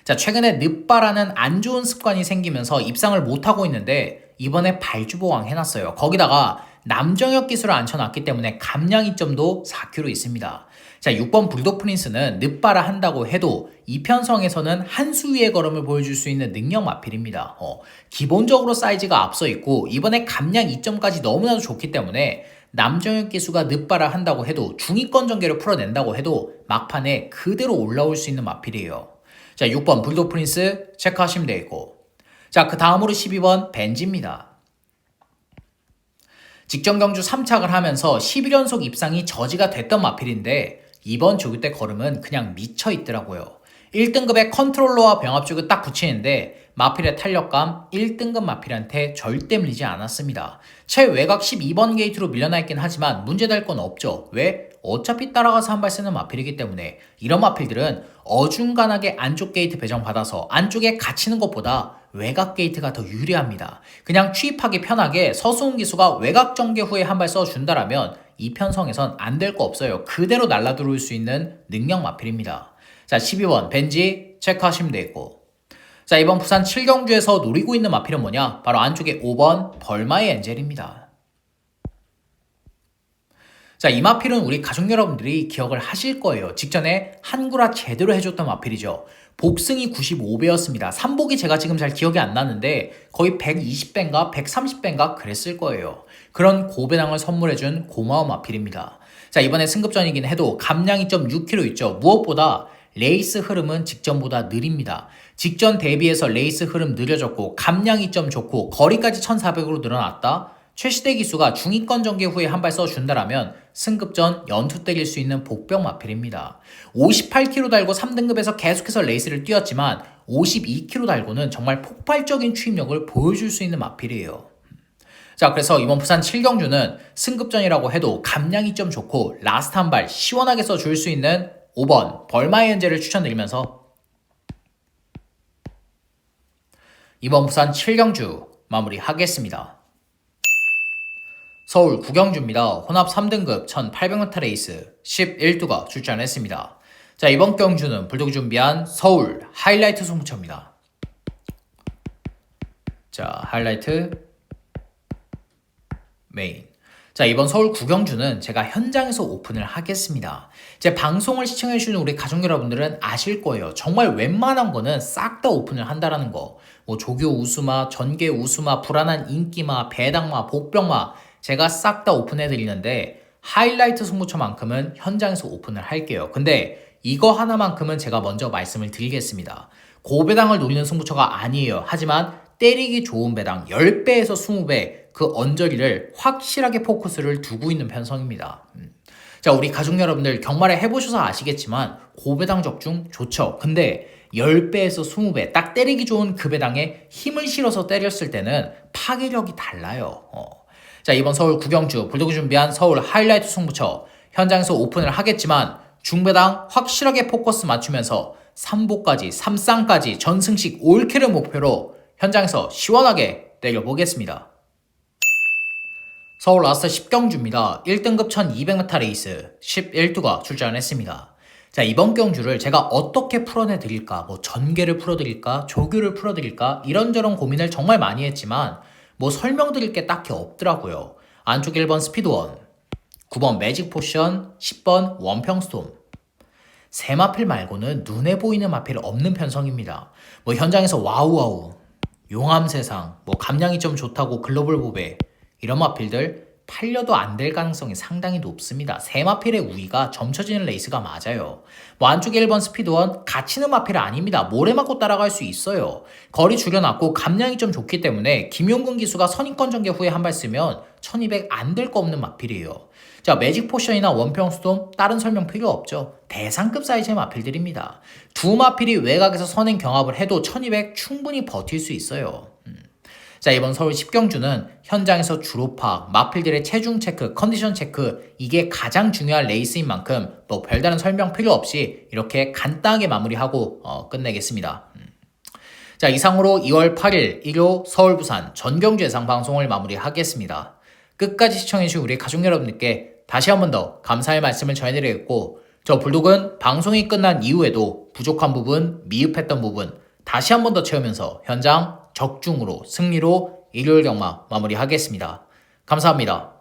자, 최근에 늦바라는 안 좋은 습관이 생기면서 입상을 못하고 있는데 이번에 발주보왕 해놨어요. 거기다가 남정혁 기술을 앉혀놨기 때문에 감량 이점도 4kg 있습니다. 자, 6번 브리도 프린스는 늦바라 한다고 해도 이 편성에서는 한 수 위의 걸음을 보여줄 수 있는 능력 마필입니다. 기본적으로 사이즈가 앞서 있고 이번에 감량 이점까지 너무나도 좋기 때문에 남정혁 기수가 늦바라 한다고 해도 중위권 전개를 풀어낸다고 해도 막판에 그대로 올라올 수 있는 마필이에요. 자, 6번 브리도 프린스 체크하시면 되겠고, 자, 그 다음으로 12번 벤지입니다. 직전 경주 3착을 하면서 11연속 입상이 저지가 됐던 마필인데 이번 조교 때 걸음은 그냥 미쳐 있더라고요. 1등급의 컨트롤러와 병합죽을 딱 붙이는데 마필의 탄력감 1등급 마필한테 절대 밀리지 않았습니다. 최외곽 12번 게이트로 밀려나 있긴 하지만 문제될 건 없죠. 왜? 어차피 따라가서 한 발 쓰는 마필이기 때문에 이런 마필들은 어중간하게 안쪽 게이트 배정 받아서 안쪽에 갇히는 것보다 외곽 게이트가 더 유리합니다. 그냥 취입하기 편하게 서수훈 기수가 외곽 전개 후에 한 발 써준다라면 이 편성에선 안 될 거 없어요. 그대로 날라 들어올 수 있는 능력 마필입니다. 자, 12번 벤지 체크하시면 되겠고, 자, 이번 부산 7경주에서 노리고 있는 마필은 뭐냐? 바로 안쪽에 5번 벌마의 엔젤입니다. 자, 이 마필은 우리 가족 여러분들이 기억을 하실 거예요. 직전에 한구라 제대로 해줬던 마필이죠. 복승이 95배였습니다. 삼복이 제가 지금 잘 기억이 안 나는데 거의 120배인가 130배인가 그랬을 거예요. 그런 고배당을 선물해준 고마운 마필입니다. 자, 이번에 승급전이긴 해도 감량이 좀 6kg 있죠. 무엇보다 레이스 흐름은 직전보다 느립니다. 직전 대비해서 레이스 흐름 느려졌고 감량이 좀 좋고 거리까지 1400으로 늘어났다. 최시대 기수가 중위권 전개 후에 한 발 써준다라면 승급전 연투 때릴 수 있는 복병 마필입니다. 58kg 달고 3등급에서 계속해서 레이스를 뛰었지만 52kg 달고는 정말 폭발적인 추임력을 보여줄 수 있는 마필이에요. 자, 그래서 이번 부산 7경주는 승급전이라고 해도 감량이 좀 좋고 라스트 한 발 시원하게 써줄 수 있는 5번 벌마의 현재를 추천드리면서 이번 부산 7경주 마무리하겠습니다. 서울 9경주입니다. 혼합 3등급 1800m 레이스 11두가 출전했습니다. 자, 이번 경주는 불독이 준비한 서울 하이라이트 승부처입니다. 자, 하이라이트 메인. 자, 이번 서울 9경주는 제가 현장에서 오픈을 하겠습니다. 제 방송을 시청해주시는 우리 가족 여러분들은 아실 거예요. 정말 웬만한 거는 싹 다 오픈을 한다라는 거. 뭐 조교 우수마, 전개 우수마, 불안한 인기마, 배당마, 복병마 제가 싹 다 오픈해 드리는데 하이라이트 승부처만큼은 현장에서 오픈을 할게요. 근데 이거 하나만큼은 제가 먼저 말씀을 드리겠습니다. 고배당을 노리는 승부처가 아니에요. 하지만 때리기 좋은 배당 10배에서 20배 그 언저리를 확실하게 포커스를 두고 있는 편성입니다. 자, 우리 가족 여러분들 경마를 해보셔서 아시겠지만 고배당 적중 좋죠. 근데 10배에서 20배 딱 때리기 좋은 그 배당에 힘을 실어서 때렸을 때는 파괴력이 달라요. 자, 이번 서울 9경주 불독이 준비한 서울 하이라이트 승부처 현장에서 오픈을 하겠지만 중배당 확실하게 포커스 맞추면서 3보까지 3쌍까지 전승식 올킬을 목표로 현장에서 시원하게 때려보겠습니다. 서울 라스트 10경주입니다. 1등급 1200m 레이스 11두가 출전했습니다. 자, 이번 경주를 제가 어떻게 풀어내 드릴까, 뭐 전개를 풀어드릴까, 조교를 풀어드릴까 이런저런 고민을 정말 많이 했지만 뭐 설명드릴 게 딱히 없더라고요. 안쪽 1번 스피드원, 9번 매직 포션, 10번 원평스톰. 세 마필 말고는 눈에 보이는 마필 없는 편성입니다. 뭐 현장에서 와우와우, 용암세상, 뭐 감량이 좀 좋다고 글로벌 보배 이런 마필들 팔려도 안 될 가능성이 상당히 높습니다. 세 마필의 우위가 점쳐지는 레이스가 맞아요. 뭐 안쪽에 1번 스피드원 갇히는 마필은 아닙니다. 모래 맞고 따라갈 수 있어요. 거리 줄여놨고 감량이 좀 좋기 때문에 김용근 기수가 선입권 전개 후에 한 발 쓰면 1200 안 될 거 없는 마필이에요. 자, 매직 포션이나 원평스톰 다른 설명 필요 없죠. 대상급 사이즈의 마필들입니다. 두 마필이 외곽에서 선행 경합을 해도 1200 충분히 버틸 수 있어요. 자, 이번 서울 10경주는 현장에서 주로 파악, 마필들의 체중 체크, 컨디션 체크 이게 가장 중요한 레이스인 만큼 뭐 별다른 설명 필요 없이 이렇게 간단하게 마무리하고 끝내겠습니다. 자, 이상으로 2월 8일 일요 서울 부산 전경주 예상 방송을 마무리하겠습니다. 끝까지 시청해주신 우리 가족 여러분들께 다시 한 번 더 감사의 말씀을 전해드리겠고, 저 불독은 방송이 끝난 이후에도 부족한 부분, 미흡했던 부분 다시 한 번 더 채우면서 현장 적중으로 승리로 일요일 경마 마무리하겠습니다. 감사합니다.